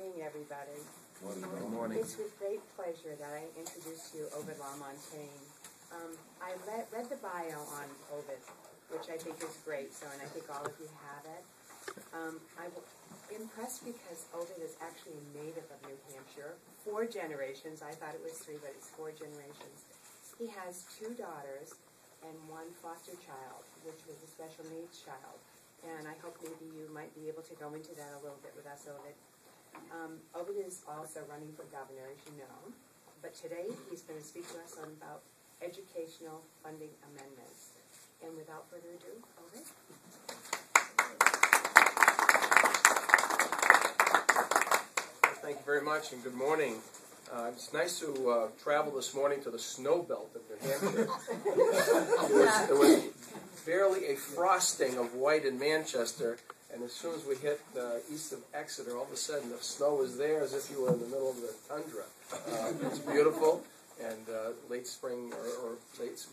morning, everybody. Good morning. It's with great pleasure that I introduce to you Ovide LaMontagne. I read the bio on Ovide, which I think is great, and I think all of you have it. I'm impressed because Ovide is actually a native of New Hampshire. 4 generations. I thought it was 3, but it's 4 generations. He has 2 daughters and 1 foster child, which was a special needs child. And I hope maybe you might be able to go into that a little bit with us, Ovide. Ovide is also running for governor, as you know. But today he's going to speak to us about educational funding amendments. And without further ado, Ovide. Thank you very much, and good morning. It's nice to travel this morning to the snow belt of New Hampshire. There was barely a frosting of white in Manchester, and as soon as we hit east of Exeter, all of a sudden the snow was there as if you were in the middle of the tundra. It's beautiful, and late spring or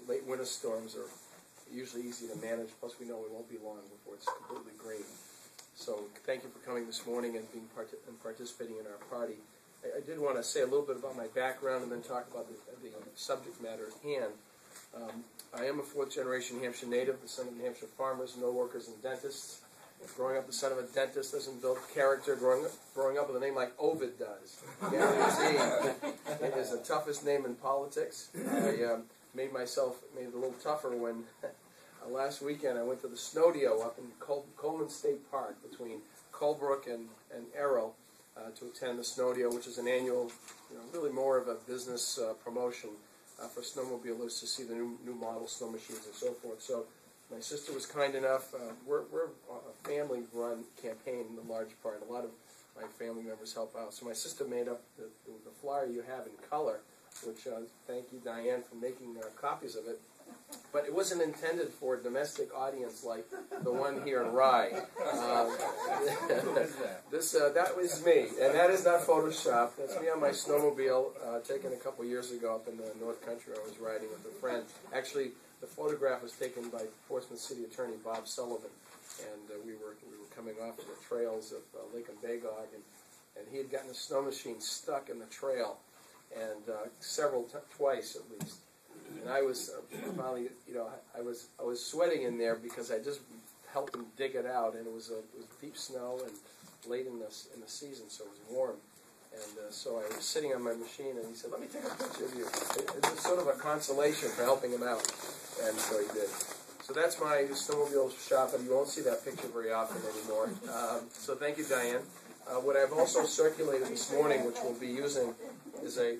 late winter storms are usually easy to manage, plus we know it won't be long before it's completely green. So thank you for coming this morning and participating in our party. I did want to say a little bit about my background and then talk about the subject matter at hand. I am a 4th generation New Hampshire native, the son of New Hampshire farmers, mill workers, and dentists. Growing up the son of a dentist doesn't build character. Growing up with a name like Ovide does. It is the toughest name in politics. I made it a little tougher when last weekend I went to the Snowdeo up in Coleman State Park between Colebrook and Errol to attend the Snowdeo, which is an annual, really more of a business promotion for snowmobilers to see the new model snow machines and so forth. So my sister was kind enough. We're a family-run campaign in large part. A lot of my family members help out. So my sister made up the flyer you have in color, which thank you, Diane, for making copies of it. But it wasn't intended for a domestic audience like the one here in Rye. That was me, and that is not Photoshop. That's me on my snowmobile, taken a couple years ago up in the North Country. I was riding with a friend. Actually, the photograph was taken by Portsmouth City Attorney Bob Sullivan, and we were coming off of the trails of Lake and Bagog, and he had gotten a snow machine stuck in the trail, and twice at least. And I was finally, I was sweating in there because I just helped him dig it out, and it was deep snow and late in the season, so it was warm. And so I was sitting on my machine, and he said, "Let me take a picture of you." It was sort of a consolation for helping him out, and so he did. So that's my snowmobile shop, and you won't see that picture very often anymore. So thank you, Diane. What I've also circulated this morning, which we'll be using, is a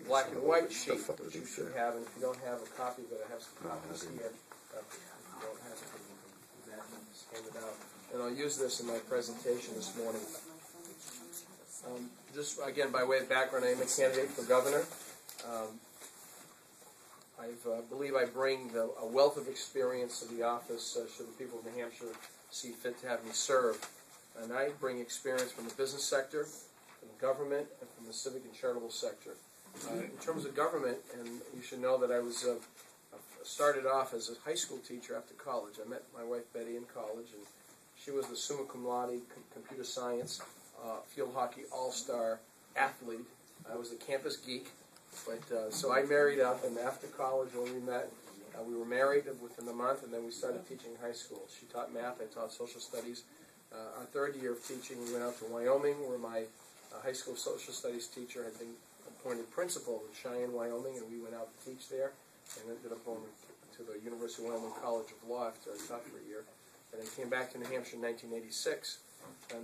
black and white sheet, which you should have, and if you don't have a copy of it, I have some copies here. If you don't have it, you can do that and just hand it out. And I'll use this in my presentation this morning. Just again, by way of background, I am a candidate for governor. I believe I bring a wealth of experience to the office should the people of New Hampshire see fit to have me serve. And I bring experience from the business sector, from government, and from the civic and charitable sector. In terms of government, and you should know that I was started off as a high school teacher after college. I met my wife Betty in college, and she was the summa cum laude computer science field hockey all-star athlete. I was a campus geek, but so I married up, and after college when we met, we were married within a month, and then we started teaching high school. She taught math, I taught social studies. Our 3rd year of teaching, we went out to Wyoming, where my high school social studies teacher had been appointed principal in Cheyenne, Wyoming, and we went out to teach there, and ended up going to the University of Wyoming College of Law after I taught for a year, and then came back to New Hampshire in 1986, and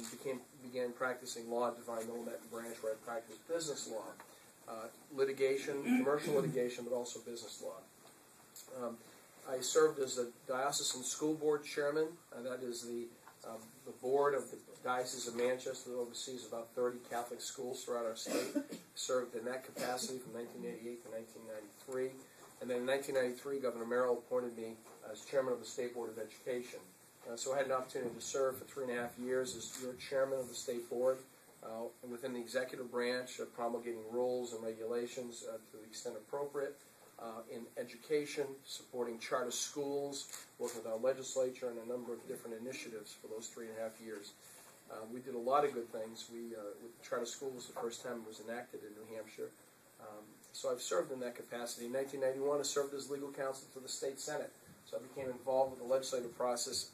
began practicing law at Divine Wilmette Branch, where I practiced business law, litigation, commercial litigation, but also business law. I served as a diocesan school board chairman, and that is the board of the Diocese of Manchester that oversees about 30 Catholic schools throughout our state. Served in that capacity from 1988 to 1993. And then in 1993, Governor Merrill appointed me as chairman of the State Board of Education. So I had an opportunity to serve for 3.5 years as your chairman of the State Board, and within the executive branch, promulgating rules and regulations to the extent appropriate, in education, supporting charter schools, working with our legislature, and a number of different initiatives for those 3.5 years. We did a lot of good things. With the charter school was the first time it was enacted in New Hampshire. So I've served in that capacity. In 1991, I served as legal counsel to the state senate. So I became involved with the legislative process.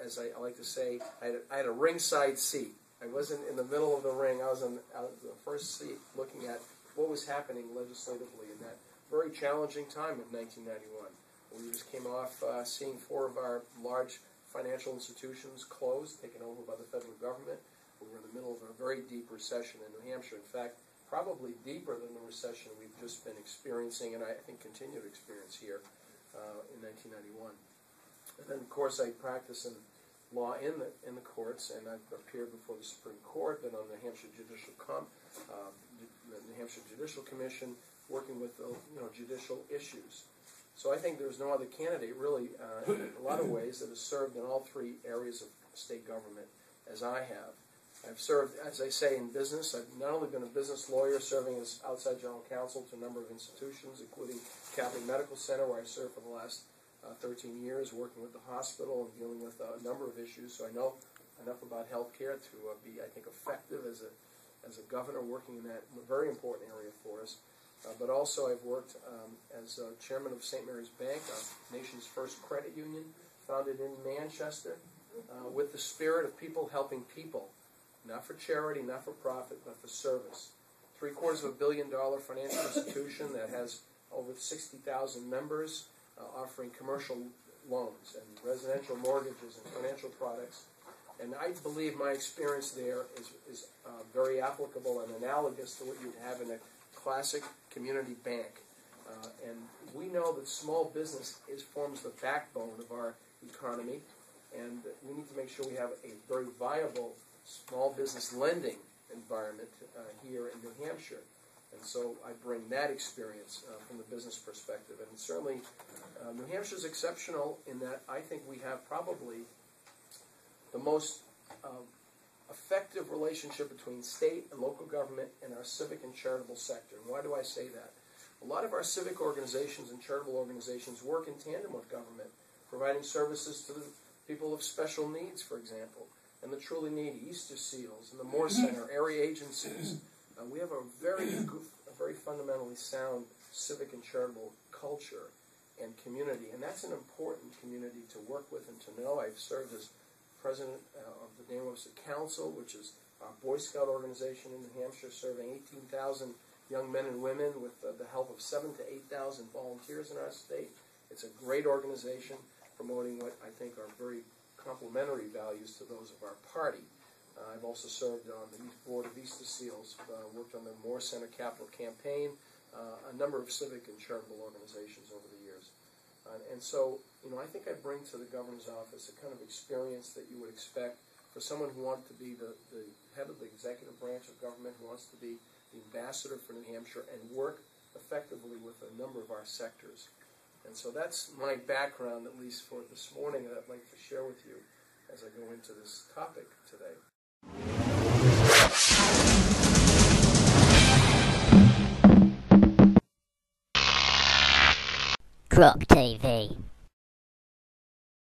As I like to say, I had a ringside seat. I wasn't in the middle of the ring. I was in the first seat looking at what was happening legislatively in that very challenging time of 1991. We just came off seeing 4 of our large financial institutions closed, taken over by the federal government. We were in the middle of a very deep recession in New Hampshire. In fact, probably deeper than the recession we've just been experiencing, and I think continue to experience here in 1991. And then, of course, I practice in law in the courts, and I've appeared before the Supreme Court, been on the New Hampshire Judicial Commission, working with judicial issues. So I think there's no other candidate, really, in a lot of ways, that has served in all 3 areas of state government as I have. I've served, as I say, in business. I've not only been a business lawyer, serving as outside general counsel to a number of institutions, including Catholic Medical Center, where I served for the last 13 years, working with the hospital and dealing with a number of issues. So I know enough about health care to be, I think, effective as a governor working in that very important area for us. But also I've worked as chairman of St. Mary's Bank, our nation's first credit union, founded in Manchester, with the spirit of people helping people, not for charity, not for profit, but for service. $750 million financial institution that has over 60,000 members, offering commercial loans and residential mortgages and financial products. And I believe my experience there is very applicable and analogous to what you'd have in a classic community bank. And we know that small business forms the backbone of our economy, and we need to make sure we have a very viable small business lending environment here in New Hampshire. And so I bring that experience from the business perspective. And certainly New Hampshire is exceptional in that I think we have probably the most effective relationship between state and local government and our civic and charitable sector. And why do I say that? A lot of our civic organizations and charitable organizations work in tandem with government, providing services to the people of special needs, for example, and the truly needy, Easter Seals, and the Moore Center, area agencies. We have a very fundamentally sound civic and charitable culture and community, and that's an important community to work with and to know. I've served as president of the New Hampshire Council, which is our Boy Scout organization in New Hampshire, serving 18,000 young men and women with the help of 7,000 to 8,000 volunteers in our state. It's a great organization promoting what I think are very complementary values to those of our party. I've also served on the board of Easter Seals, worked on the Moore Center Capital Campaign, a number of civic and charitable organizations over the years. And so, I think I bring to the governor's office a kind of experience that you would expect for someone who wants to be the head of the executive branch of government, who wants to be the ambassador for New Hampshire and work effectively with a number of our sectors. And so that's my background, at least for this morning, that I'd like to share with you as I go into this topic today. Grok TV.